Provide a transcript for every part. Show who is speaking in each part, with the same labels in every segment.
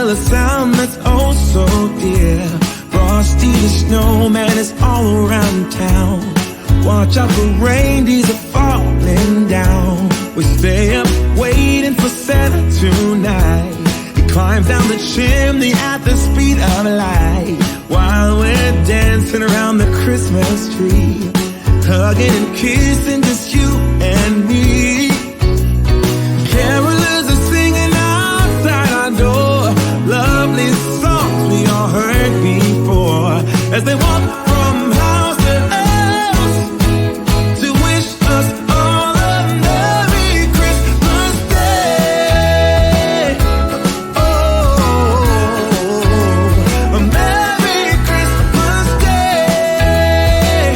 Speaker 1: tell a sound that's oh so dear. Frosty the snowman is all around town. Watch out for reindeers are falling down. We stay up waiting for Santa tonight. He climbs down the chimney at the speed of light, while we're dancing around the Christmas tree, hugging and kissing just you and me. Carolers are singing outside our door, lovely songs we all heard before, as they walk from house to house to wish us all a Merry Christmas Day. Oh, a Merry Christmas Day.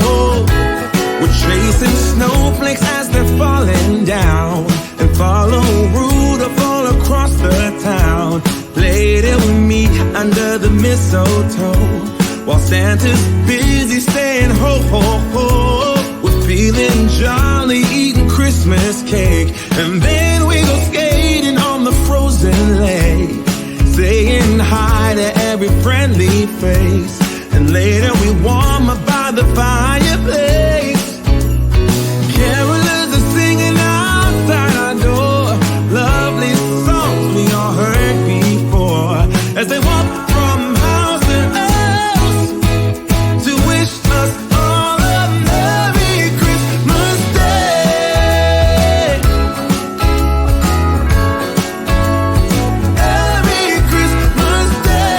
Speaker 1: Oh, we're chasing snowflakes as they're falling down, and follow Rudolph all across the town. Later we meet under the mistletoe, while Santa's busy saying ho ho ho. We're feeling jolly, eating Christmas cake, and then we go skating on the frozen lake, saying hi to every friendly face, and later we warm up by the fireplace. Carolers are singing outside our door, lovely songs we all heard before, as they walk from house to house to wish us all a Merry Christmas Day. Merry Christmas Day.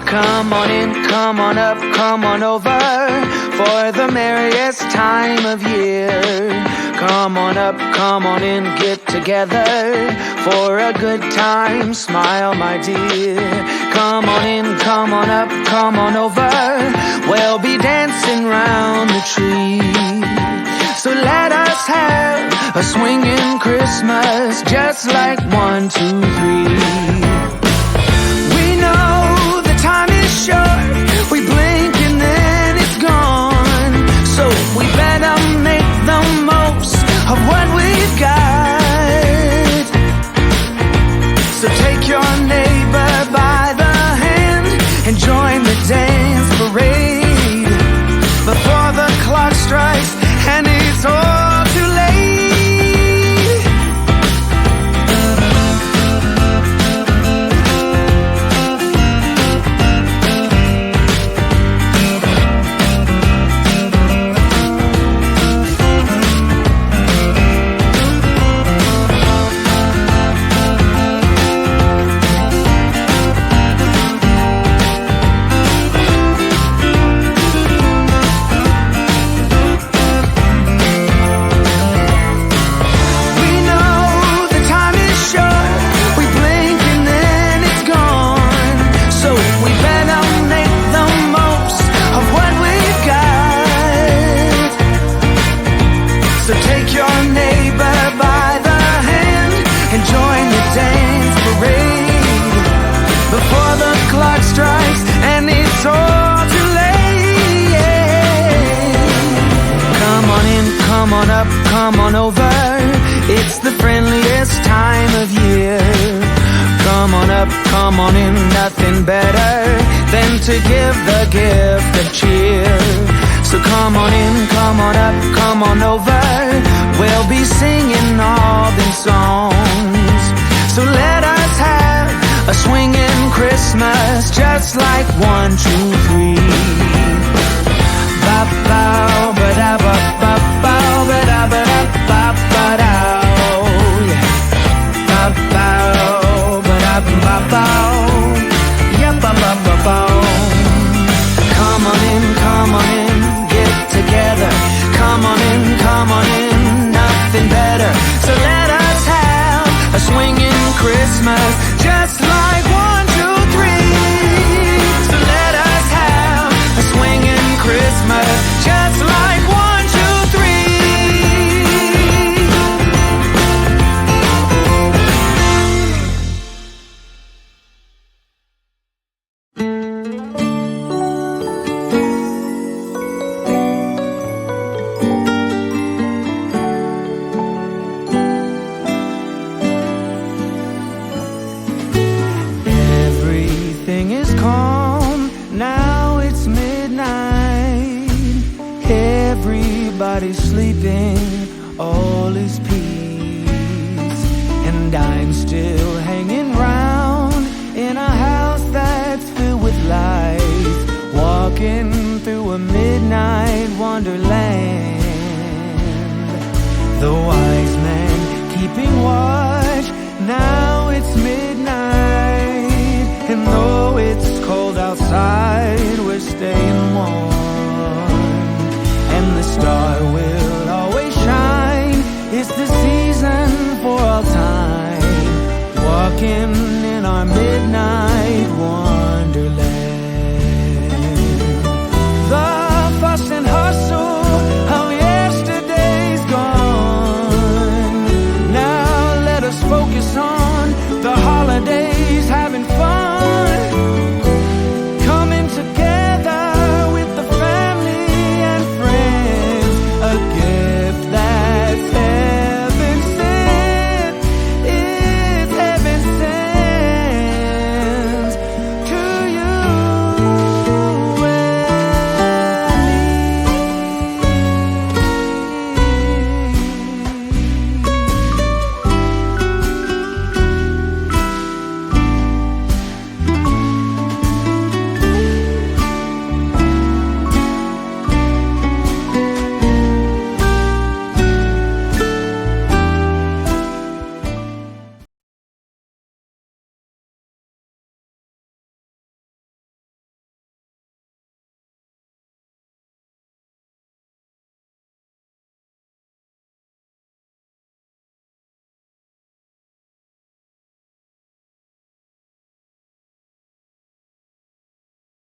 Speaker 2: Come on in, come on up, come on over for the merriest time of year. Come on up, come on in, get together for a good time, smile my dear. Come on in, come on up, come on over, we'll be dancing round the tree. So let us have a swinging Christmas, just like 1, 2, 3. We know the time is short, we blink and then it's gone. So we better make the most of what we've got. So take your neighbor by the hand and join the dance parade before the clock strikes and it's all too late. Come on over, it's the friendliest time of year. Come on up, come on in, nothing better than to give the gift of cheer. So come on in, come on up, come on over, we'll be singing all these songs. So let us have a swinging Christmas, just like 1, 2, 3. Ba-bow, ba-da-ba-ba-bow, ba-da-ba-da-ba-ba-dow. Ba-bow, ba-da-ba-bow, yeah, ba-ba-ba-bow. Come on in, get together. Come on in, nothing better. So let us have a swinging Christmas, just like 1, 2, 3. So let us have a swinging Christmas, just like 1, 2, 3. Everything is calm, now it's midnight. Everybody's sleeping, all is peace. And I'm still hanging round in a house that's filled with lights, walking through a midnight wonderland. The wise man keeping watch, now it's midnight. And though it's cold outside, we're staying warm. And the star will always shine, it's the season for all time, walking in our midnight